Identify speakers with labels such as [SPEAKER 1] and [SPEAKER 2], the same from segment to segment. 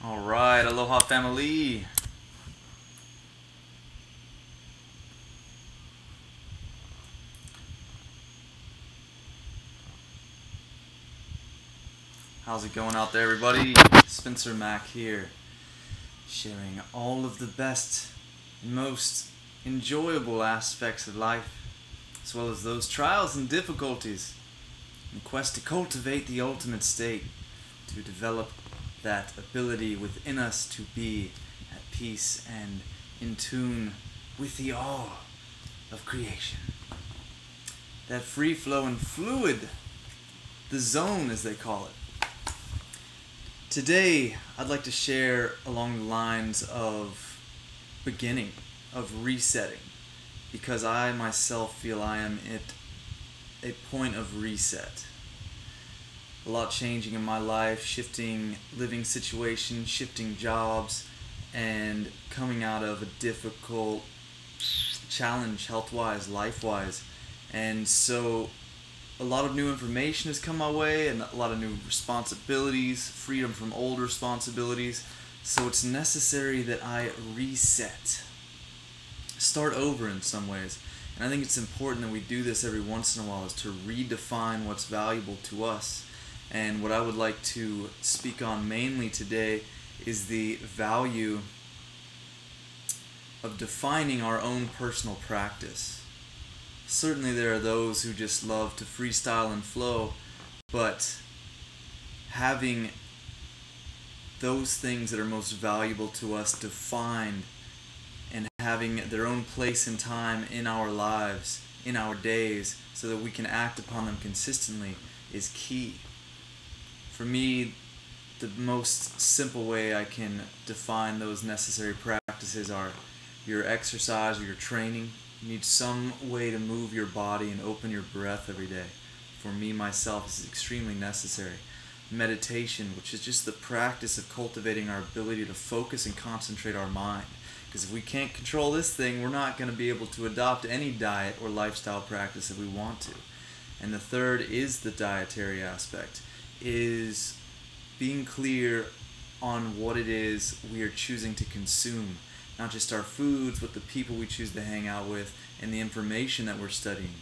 [SPEAKER 1] All right, aloha family. How's it going out there, everybody? Spencer-Mack here, sharing all of the best and most enjoyable aspects of life, as well as those trials and difficulties, in the quest to cultivate the ultimate state, to develop that ability within us to be at peace and in tune with the awe of creation. That free-flowing fluid, the zone as they call it. Today, I'd like to share along the lines of beginning, of resetting, because I myself feel I am at a point of reset. A lot changing in my life, shifting living situations, shifting jobs, and coming out of a difficult challenge health-wise, life-wise. And so a lot of new information has come my way and a lot of new responsibilities, freedom from old responsibilities. So it's necessary that I reset, start over in some ways. And I think it's important that we do this every once in a while, is to redefine what's valuable to us. And what I would like to speak on mainly today is the value of defining our own personal practice. Certainly there are those who just love to freestyle and flow, but having those things that are most valuable to us defined and having their own place and time in our lives, in our days, so that we can act upon them consistently is key. For me, the most simple way I can define those necessary practices are your exercise or your training. You need some way to move your body and open your breath every day. For me, myself, this is extremely necessary. Meditation, which is just the practice of cultivating our ability to focus and concentrate our mind. Because if we can't control this thing, we're not going to be able to adopt any diet or lifestyle practice that we want to. And the third is the dietary aspect, is being clear on what it is we are choosing to consume. Not just our foods, but the people we choose to hang out with and the information that we're studying.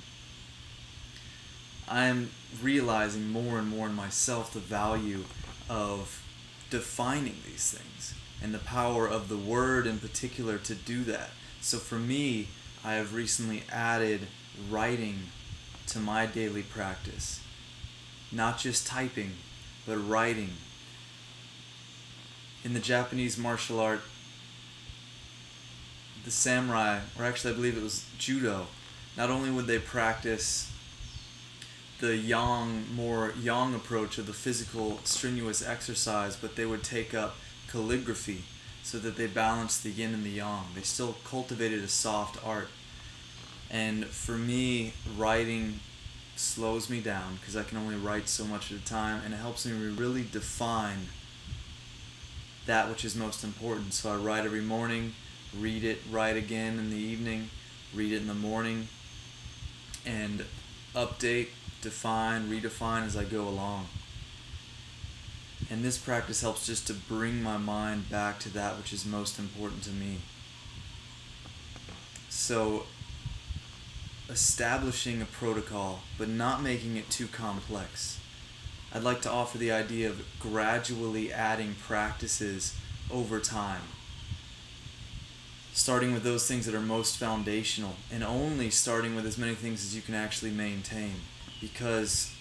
[SPEAKER 1] I am realizing more and more in myself the value of defining these things and the power of the word in particular to do that. So for me, I have recently added writing to my daily practice. Not just typing, but writing. In the Japanese martial art, the samurai, or actually I believe it was judo, not only would they practice the more yang approach of the physical strenuous exercise, but they would take up calligraphy so that they balanced the yin and the yang. They still cultivated a soft art. And for me, writing slows me down because I can only write so much at a time, and it helps me really define that which is most important. So I write every morning, read it, write again in the evening, read it in the morning, and update, define, redefine as I go along. And this practice helps just to bring my mind back to that which is most important to me. So establishing a protocol, but not making it too complex. I'd like to offer the idea of gradually adding practices over time. Starting with those things that are most foundational, and only starting with as many things as you can actually maintain. Because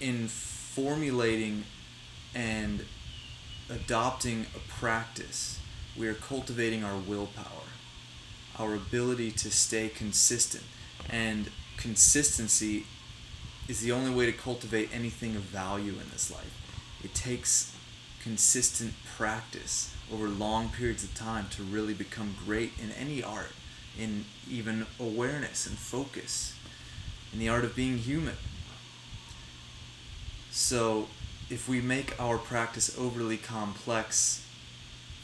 [SPEAKER 1] in formulating and adopting a practice, we are cultivating our willpower, our ability to stay consistent. And consistency is the only way to cultivate anything of value in this life. It takes consistent practice over long periods of time to really become great in any art, in even awareness and focus, in the art of being human. So if we make our practice overly complex,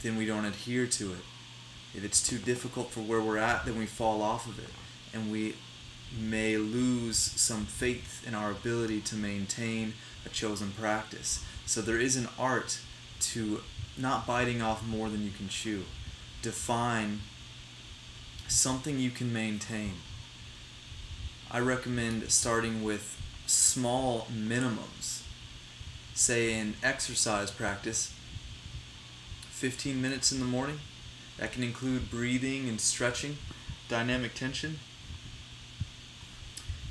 [SPEAKER 1] then we don't adhere to it. If it's too difficult for where we're at, then we fall off of it, and we may lose some faith in our ability to maintain a chosen practice. So there is an art to not biting off more than you can chew. Define something you can maintain. I recommend starting with small minimums. Say in exercise practice, 15 minutes in the morning. That can include breathing and stretching, dynamic tension.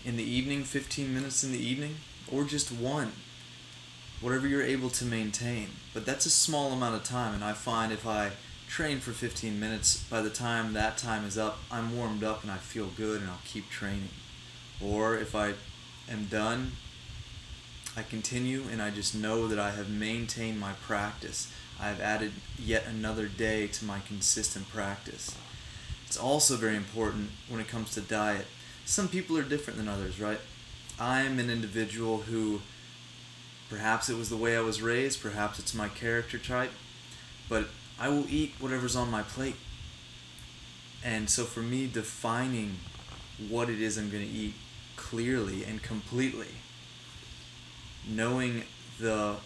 [SPEAKER 1] In the evening, 15 minutes in the evening, or just one. Whatever you're able to maintain. But that's a small amount of time, and I find if I train for 15 minutes, by the time that time is up, I'm warmed up and I feel good and I'll keep training. Or if I am done, I continue and I just know that I have maintained my practice. I have added yet another day to my consistent practice. It's also very important when it comes to diet. Some people are different than others, right? I'm an individual who, perhaps it was the way I was raised, perhaps it's my character type, but I will eat whatever's on my plate. And so for me, defining what it is I'm going to eat clearly and completely, knowing the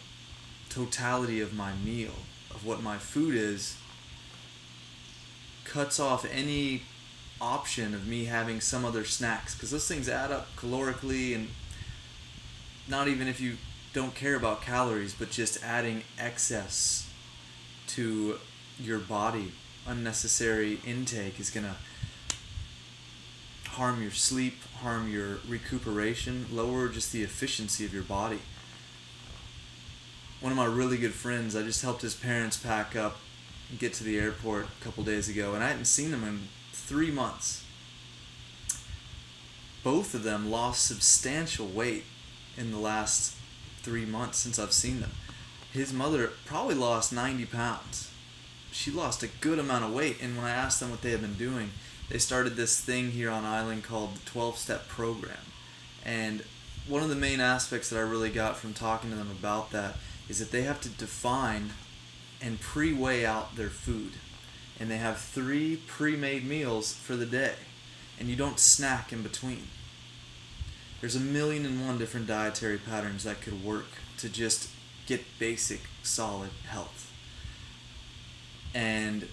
[SPEAKER 1] totality of my meal, of what my food is, cuts off any option of me having some other snacks, because those things add up calorically, and not even if you don't care about calories, but just adding excess to your body. Unnecessary intake is going to harm your sleep, harm your recuperation, lower just the efficiency of your body. One of my really good friends, I just helped his parents pack up and get to the airport a couple days ago, and I hadn't seen them in 3 months. Both of them lost substantial weight in the last 3 months since I've seen them. His mother probably lost 90 pounds. She lost a good amount of weight, and when I asked them what they had been doing, they started this thing here on island called the 12-step program. And one of the main aspects that I really got from talking to them about that is that they have to define and pre-weigh out their food. And they have 3 pre-made meals for the day. And you don't snack in between. There's 1,000,001 different dietary patterns that could work to just get basic, solid health. And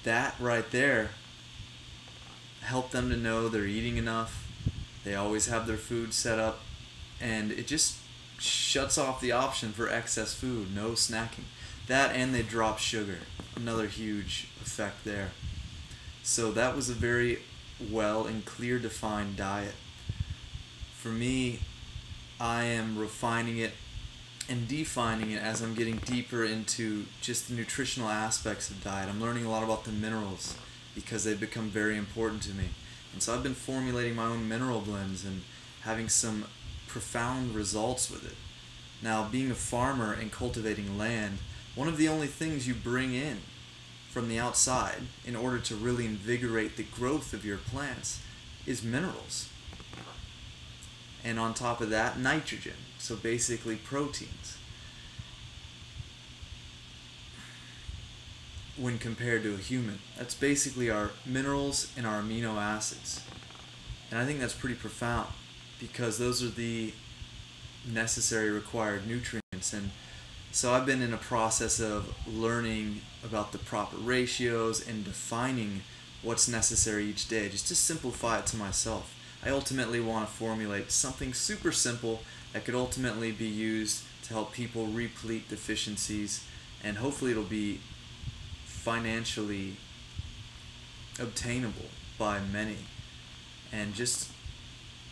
[SPEAKER 1] that right there helped them to know they're eating enough. They always have their food set up. And it just shuts off the option for excess food, no snacking. That, and they drop sugar, another huge effect there. So that was a very well and clear defined diet. For me, I am refining it and defining it as I'm getting deeper into just the nutritional aspects of diet. I'm learning a lot about the minerals because they've become very important to me. And so I've been formulating my own mineral blends and having some profound results with it. Now, being a farmer and cultivating land, one of the only things you bring in from the outside in order to really invigorate the growth of your plants is minerals. And on top of that, nitrogen. So basically proteins. When compared to a human, that's basically our minerals and our amino acids. And I think that's pretty profound because those are the necessary required nutrients. And so I've been in a process of learning about the proper ratios and defining what's necessary each day, just to simplify it to myself. I ultimately want to formulate something super simple that could ultimately be used to help people replete deficiencies, and hopefully it'll be financially obtainable by many, and just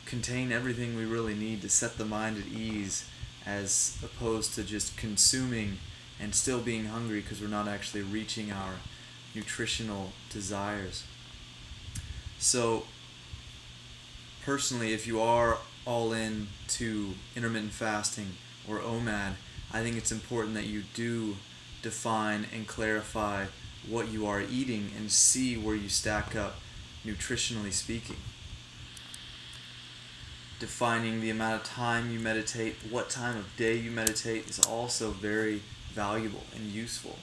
[SPEAKER 1] contain everything we really need to set the mind at ease, as opposed to just consuming and still being hungry because we're not actually reaching our nutritional desires. So personally, if you are all in to intermittent fasting or OMAD, I think it's important that you do define and clarify what you are eating and see where you stack up nutritionally speaking. Defining the amount of time you meditate, what time of day you meditate, is also very valuable and useful.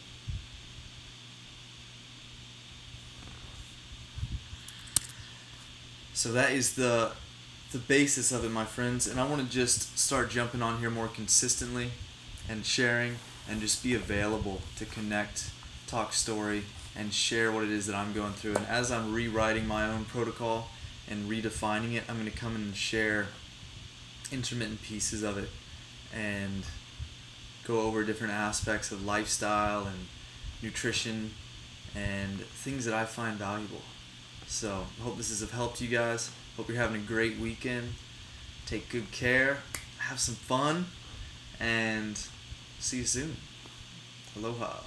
[SPEAKER 1] So that is the basis of it, my friends, and I want to just start jumping on here more consistently and sharing, and just be available to connect, talk story, and share what it is that I'm going through. And as I'm rewriting my own protocol and redefining it, I'm going to come in and share intermittent pieces of it and go over different aspects of lifestyle and nutrition and things that I find valuable. So I hope this has helped you guys. Hope you're having a great weekend. Take good care, have some fun, and see you soon. Aloha.